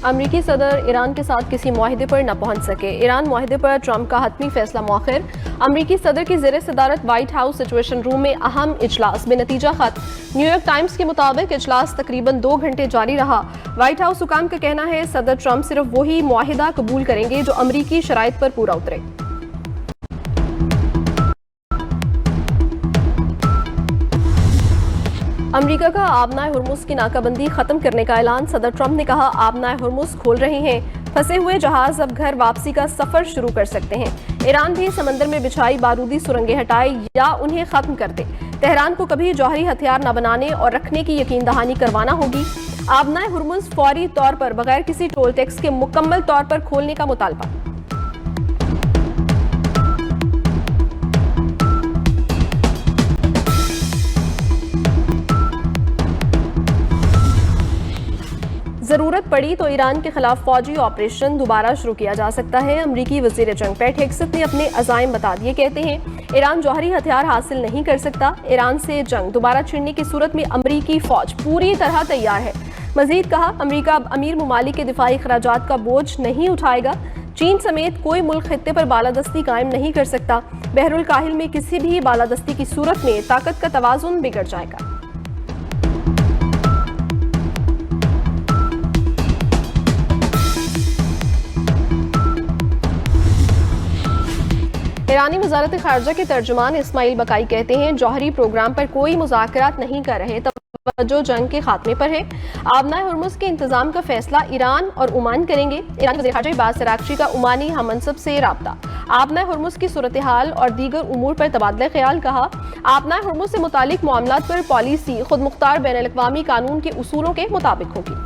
امریکی صدر ایران کے ساتھ کسی معاہدے پر نہ پہنچ سکے، ایران معاہدے پر ٹرمپ کا حتمی فیصلہ مؤخر۔ امریکی صدر کی زیر صدارت وائٹ ہاؤس سچویشن روم میں اہم اجلاس بے نتیجہ ختم۔ نیو یارک ٹائمز کے مطابق اجلاس تقریباً 2 گھنٹے جاری رہا۔ وائٹ ہاؤس حکام کا کہنا ہے صدر ٹرمپ صرف وہی معاہدہ قبول کریں گے جو امریکی شرائط پر پورا اترے۔ امریکہ کا آبنائے ہرمز کی ناکہ بندی ختم کرنے کا اعلان، صدر ٹرمپ نے کہا آبنائے ہرمز کھول رہے ہیں، پھنسے ہوئے جہاز اب گھر واپسی کا سفر شروع کر سکتے ہیں۔ ایران بھی سمندر میں بچھائی بارودی سرنگیں ہٹائے یا انہیں ختم کر دے۔ تہران کو کبھی جوہری ہتھیار نہ بنانے اور رکھنے کی یقین دہانی کروانا ہوگی۔ آبنائے ہرمز فوری طور پر بغیر کسی ٹول ٹیکس کے مکمل طور پر کھولنے کا مطالبہ۔ ضرورت پڑی تو ایران کے خلاف فوجی آپریشن دوبارہ شروع کیا جا سکتا ہے، امریکی وزیر جنگ پیٹ ہیگسٹ نے اپنے عزائم بتا دیے، کہتے ہیں ایران جوہری ہتھیار حاصل نہیں کر سکتا، ایران سے جنگ دوبارہ چھڑنے کی صورت میں امریکی فوج پوری طرح تیار ہے۔ مزید کہا امریکہ اب امیر ممالک کے دفاعی اخراجات کا بوجھ نہیں اٹھائے گا، چین سمیت کوئی ملک خطے پر بالادستی قائم نہیں کر سکتا، بحر الکاہل میں کسی بھی بالادستی کی صورت میں طاقت کا توازن بگڑ جائے گا۔ ایرانی وزارت خارجہ کے ترجمان اسماعیل بقائی کہتے ہیں جوہری پروگرام پر کوئی مذاکرات نہیں کر رہے، توجہ جنگ کے خاتمے پر ہے۔ آبنائے ہرمز کے انتظام کا فیصلہ ایران اور عمان کریں گے۔ ایرانی وزیر خارجہ عباس سراغچی کا عمانی ہم منصب سے رابطہ، آبنائے ہرمز کی صورتحال اور دیگر امور پر تبادلہ خیال، کہا آبنائے ہرمز سے متعلق معاملات پر پالیسی خود مختار بین الاقوامی قانون کے اصولوں کے مطابق ہوگی۔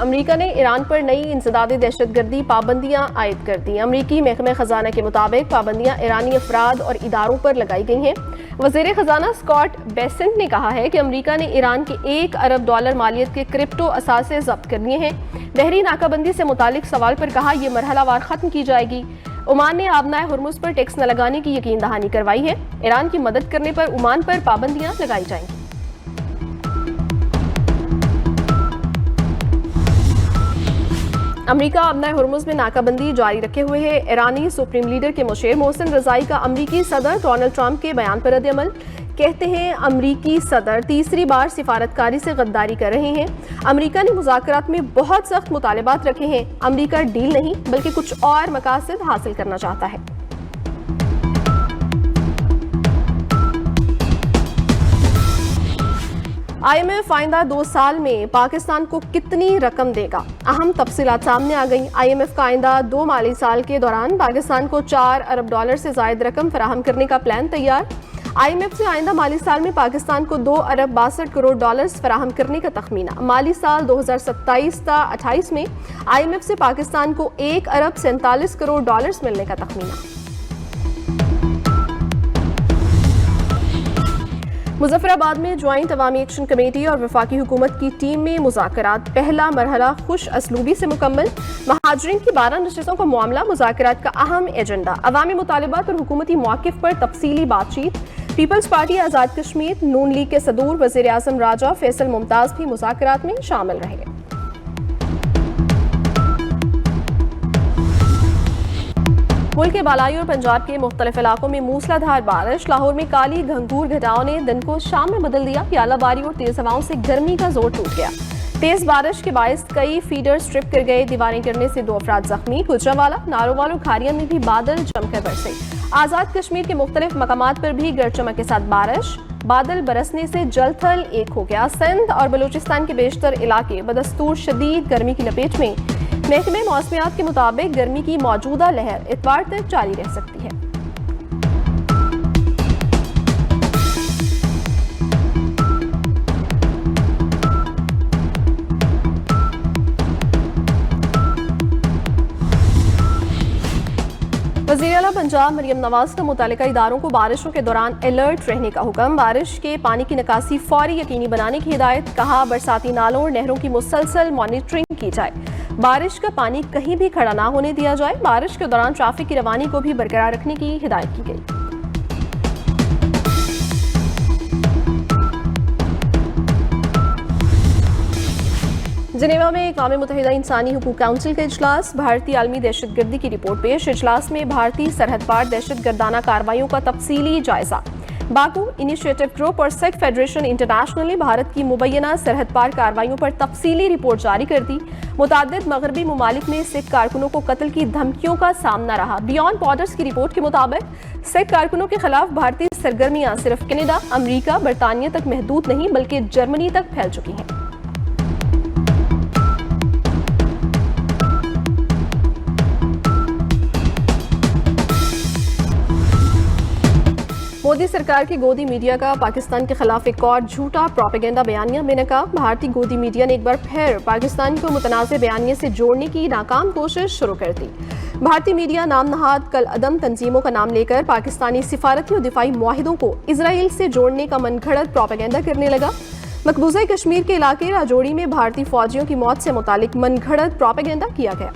امریکہ نے ایران پر نئی انسداد دہشت گردی پابندیاں عائد کر دی۔ امریکی محکمہ خزانہ کے مطابق پابندیاں ایرانی افراد اور اداروں پر لگائی گئی ہیں۔ وزیر خزانہ اسکاٹ بیسنٹ نے کہا ہے کہ امریکہ نے ایران کے $1 ارب مالیت کے کرپٹو اثاثے ضبط کر لیے ہیں۔ بحری ناکہ بندی سے متعلق سوال پر کہا یہ مرحلہ وار ختم کی جائے گی۔ عمان نے آبنائے ہرمز پر ٹیکس نہ لگانے کی یقین دہانی کروائی ہے۔ ایران کی مدد کرنے پر عمان پر پابندیاں لگائی جائیں گی۔ امریکہ آبنائے ہرمز میں ناکہ بندی جاری رکھے ہوئے ہے۔ ایرانی سپریم لیڈر کے مشیر محسن رضائی کا امریکی صدر ڈونلڈ ٹرمپ کے بیان پر رد عمل، کہتے ہیں امریکی صدر تیسری بار سفارتکاری سے غداری کر رہے ہیں۔ امریکہ نے مذاکرات میں بہت سخت مطالبات رکھے ہیں، امریکہ ڈیل نہیں بلکہ کچھ اور مقاصد حاصل کرنا چاہتا ہے۔ IMF آئندہ 2 سال میں پاکستان کو کتنی رقم دے گا؟ اہم تفصیلات سامنے آ گئیں۔ IMF کا آئندہ 2 مالی سال کے دوران پاکستان کو $4 ارب سے زائد رقم فراہم کرنے کا پلان تیار۔ IMF سے آئندہ مالی سال میں پاکستان کو $2 ارب 62 کروڑ فراہم کرنے کا تخمینہ۔ مالی سال 2027-28 میں IMF سے پاکستان کو $1 ارب 47 کروڑ ملنے کا تخمینہ۔ مظفر آباد میں جوائنٹ عوامی ایکشن کمیٹی اور وفاقی حکومت کی ٹیم میں مذاکرات، پہلا مرحلہ خوش اسلوبی سے مکمل۔ مہاجرین کی 12 نشستوں کا معاملہ مذاکرات کا اہم ایجنڈا، عوامی مطالبات اور حکومتی مواقف پر تفصیلی بات چیت۔ پیپلز پارٹی آزاد کشمیر، نون لیگ کے صدور وزیر اعظم راجہ فیصل ممتاز بھی مذاکرات میں شامل رہے۔ ملک کے بالائی اور پنجاب کے مختلف علاقوں میں موسلا دھار بارش، لاہور میں کالی گھنگور گھٹاؤں نے دن کو شام میں بدل دیا، آلہ باری اور تیز ہواؤں سے گرمی کا زور ٹوٹ گیا۔ تیز بارش کے باعث کئی فیڈر سٹرپ کر گئے، دیواریں گرنے سے 2 افراد زخمی۔ گجرانوالہ، نارووال اور کھاریا میں بھی بادل جم کر برسے۔ آزاد کشمیر کے مختلف مقامات پر بھی گرج چمک کے ساتھ بارش، بادل برسنے سے جل تھل ایک ہو گیا۔ سندھ اور بلوچستان کے بیشتر علاقے بدستور شدید گرمی کی لپیٹ میں۔ محکمہ موسمیات کے مطابق گرمی کی موجودہ لہر اتوار تک جاری رہ سکتی ہے۔ وزیر اعلیٰ پنجاب مریم نواز کا متعلقہ اداروں کو بارشوں کے دوران الرٹ رہنے کا حکم، بارش کے پانی کی نکاسی فوری یقینی بنانے کی ہدایت، کہا برساتی نالوں اور نہروں کی مسلسل مانیٹرنگ کی جائے، بارش کا پانی کہیں بھی کھڑا نہ ہونے دیا جائے، بارش کے دوران ٹریفک کی روانی کو بھی برقرار رکھنے کی ہدایت کی گئی۔ जिनेवा में अक़वाम मुत्तहिदा इंसानी हुकूक काउंसिल का इजलास, भारतीय आलमी दहशतगर्दी की रिपोर्ट पेश। इजलास में भारतीय सरहद पार दहशतगर्दाना कार्रवाइयों का तफसीली जायजा। बाकू इनिशिएटिव ग्रुप और सिख फेडरेशन इंटरनेशनल ने भारत की मुबैना सरहद पार कार्रवाइयों पर तफसीली रिपोर्ट जारी कर दी। मुतादिद मगरबी ममालिक में सिख कारकुनों को कत्ल की धमकियों का सामना रहा। बियॉन्ड बॉर्डर्स की रिपोर्ट के मुताबिक सिख कारकुनों के खिलाफ भारतीय सरगर्मियां सिर्फ कनाडा, अमरीका, बरतानिया तक महदूद नहीं बल्कि जर्मनी तक फैल चुकी हैं। मोदी सरकार की गोदी मीडिया का पाकिस्तान के खिलाफ एक और झूठा प्रोपेगेंडा बयानिया में नकाम। भारतीय गोदी मीडिया ने एक बार फिर पाकिस्तान को मुतनाज़ बयानिए से जोड़ने की नाकाम कोशिश शुरू कर दी। भारतीय मीडिया नाम नहाद कल अदम तंजीमों का नाम लेकर पाकिस्तानी सिफारती और दिफाई मुआहिदों को इसराइल से जोड़ने का मनगढ़ंत प्रोपेगेंडा करने लगा। मकबूजा कश्मीर के इलाके राजौरी में भारतीय फौजियों की मौत से मुतालिक मनगढ़ंत प्रोपेगेंडा किया गया।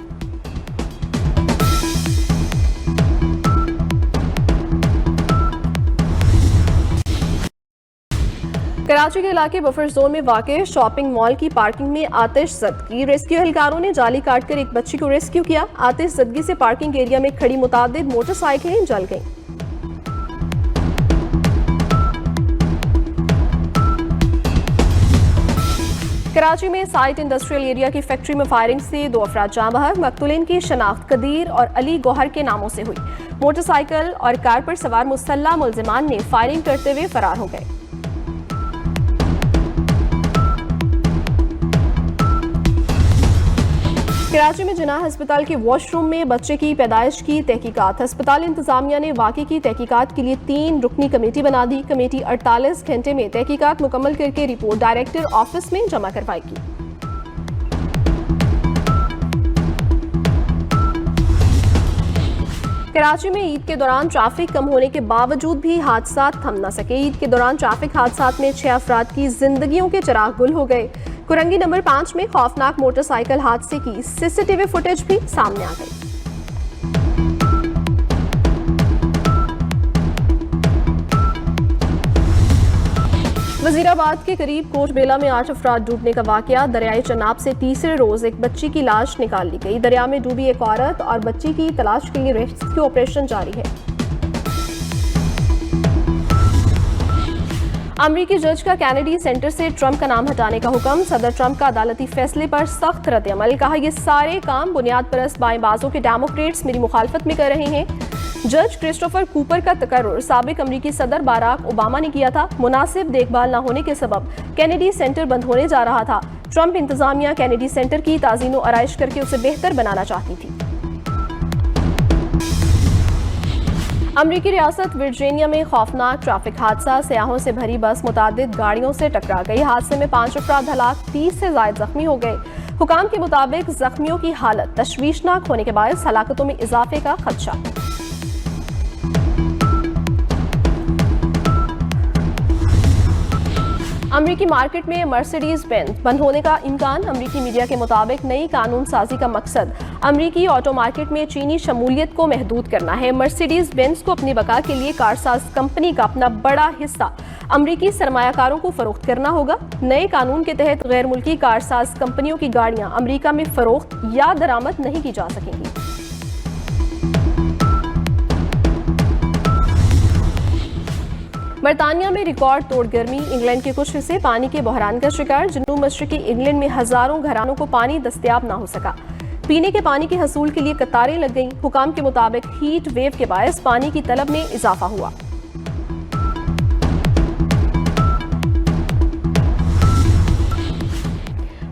कराची के इलाके बफर जोन में वाक़े शॉपिंग मॉल की पार्किंग में आतिशज़दगी। रेस्क्यू एहलकारों ने जाली काटकर एक बच्ची को रेस्क्यू किया। आतिशज़दगी से पार्किंग एरिया में खड़ी मुतादिद मोटरसाइकिलें जल गईं। कराची में साइट इंडस्ट्रियल एरिया की फैक्ट्री में फायरिंग से 2 अफराद जाँ बहक। मकतूलिन की शनाख्त कदीर और अली गौहर के नामों से हुई। मोटरसाइकिल और कार पर सवार मुसल्लह मुल्जिमान ने फायरिंग करते हुए फरार हो गए। कराची में जिन्ना अस्पताल के वॉशरूम में बच्चे की पैदाइश की तहकीकात। अस्पताल इंतजामिया ने वाक़े की तहकीकात के लिए 3 रुकनी कमेटी बना दी। कमेटी 48 घंटे में तहकीकात मुकम्मल करके रिपोर्ट डायरेक्टर ऑफिस में जमा करवाएगी। कराची में ईद के दौरान ट्रैफिक कम होने के बावजूद भी हादसा थम न सके। ईद के दौरान ट्रैफिक हादसात में 6 अफराद की जिंदगियों के चिराग गुल हो गए। कुरंगी नंबर 5 में खौफनाक मोटरसाइकिल हादसे की सीसीटीवी फुटेज भी सामने आ गई। वजीराबाद के करीब कोटबेला में 8 अफराद डूबने का वाकया। दरियाई चनाब से तीसरे रोज एक बच्ची की लाश निकाल ली गई। दरिया में डूबी एक औरत और बच्ची की तलाश के लिए रेस्क्यू ऑपरेशन जारी है। अमरीकी जज का कैनेडी सेंटर से ट्रंप का नाम हटाने का हुक्म। सदर ट्रंप का अदालती फैसले पर सख्त रद्द-ए-अमल। कहा यह सारे काम बुनियाद परस्त बाएं-बाजों के डेमोक्रेट्स मेरी मुखालफत में कर रहे हैं। जज क्रिस्टोफर कूपर का तकर्रुर साबिक अमरीकी सदर बाराक ओबामा ने किया था। मुनासिब देखभाल न होने के सबब कैनेडी सेंटर बंद होने जा रहा था। ट्रंप इंतजामिया कैनेडी सेंटर की ताज़ीन व आराइश करके उसे बेहतर बनाना चाहती थी। अमरीकी रियासत वर्जीनिया में खौफनाक ट्रैफिक हादसा। सयाहों से भरी बस मुतादिद गाड़ियों से टकरा गई। हादसे में 5 अफराद हलाक, 30 से ज़ायद जख्मी हो गए। हुकाम के मुताबिक जख्मियों की हालत तशवीशनाक होने के बायस हलाकतों में इजाफे का खदशा। अमरीकी मार्केट में मर्सिडीज बेंज बंद होने का इम्कान। अमरीकी मीडिया के मुताबिक नई कानून साजी का मकसद अमरीकी ऑटो मार्केट में चीनी शमूलियत को महदूद करना है। मर्सिडीज बेंज को अपनी बका के लिए कारसाज कंपनी का अपना बड़ा हिस्सा अमरीकी सरमायाकारों को फरोख्त करना होगा। नए कानून के तहत गैर मुल्की कारसाज कंपनियों की गाड़ियां अमरीका में फरोख्त या दरामद नहीं की जा सकेंगी। बरतानिया में रिकॉर्ड तोड़ गर्मी। इंग्लैंड के कुछ हिस्से पानी के बहरान का शिकार। जनूब मशरकी इंग्लैंड में हजारों घरानों को पानी दस्तयाब ना हो सका। पीने के पानी के हसूल के लिए कतारें लग गईं। हुकाम के मुताबिक हीट वेव के बायस पानी की तलब में इजाफा हुआ।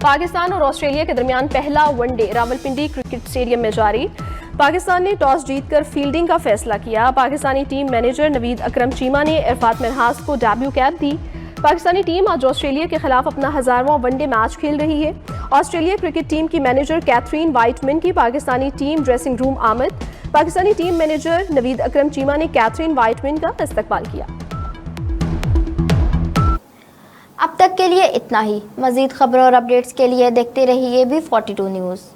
पाकिस्तान और ऑस्ट्रेलिया के दरमियान पहला वनडे रावलपिंडी क्रिकेट स्टेडियम में जारी। पाकिस्तान ने टॉस जीतकर फील्डिंग का फैसला किया। पाकिस्तानी टीम मैनेजर नवीद अकरम चीमा ने इरफात मिन्हास को डेब्यू कैप दी। पाकिस्तानी टीम आज ऑस्ट्रेलिया के खिलाफ अपना 1000वां वनडे मैच खेल रही है। ऑस्ट्रेलिया क्रिकेट टीम की मैनेजर कैथरीन वाइटमैन की पाकिस्तानी टीम ड्रेसिंग रूम आमद। पाकिस्तानी टीम मैनेजर नवीद अकरम चीमा ने कैथरीन वाइटमैन का इस्तकबाल किया। अब तक के लिए इतना ही। मज़ीद खबरों और अपडेट्स के लिए देखते रहिए B42 न्यूज़।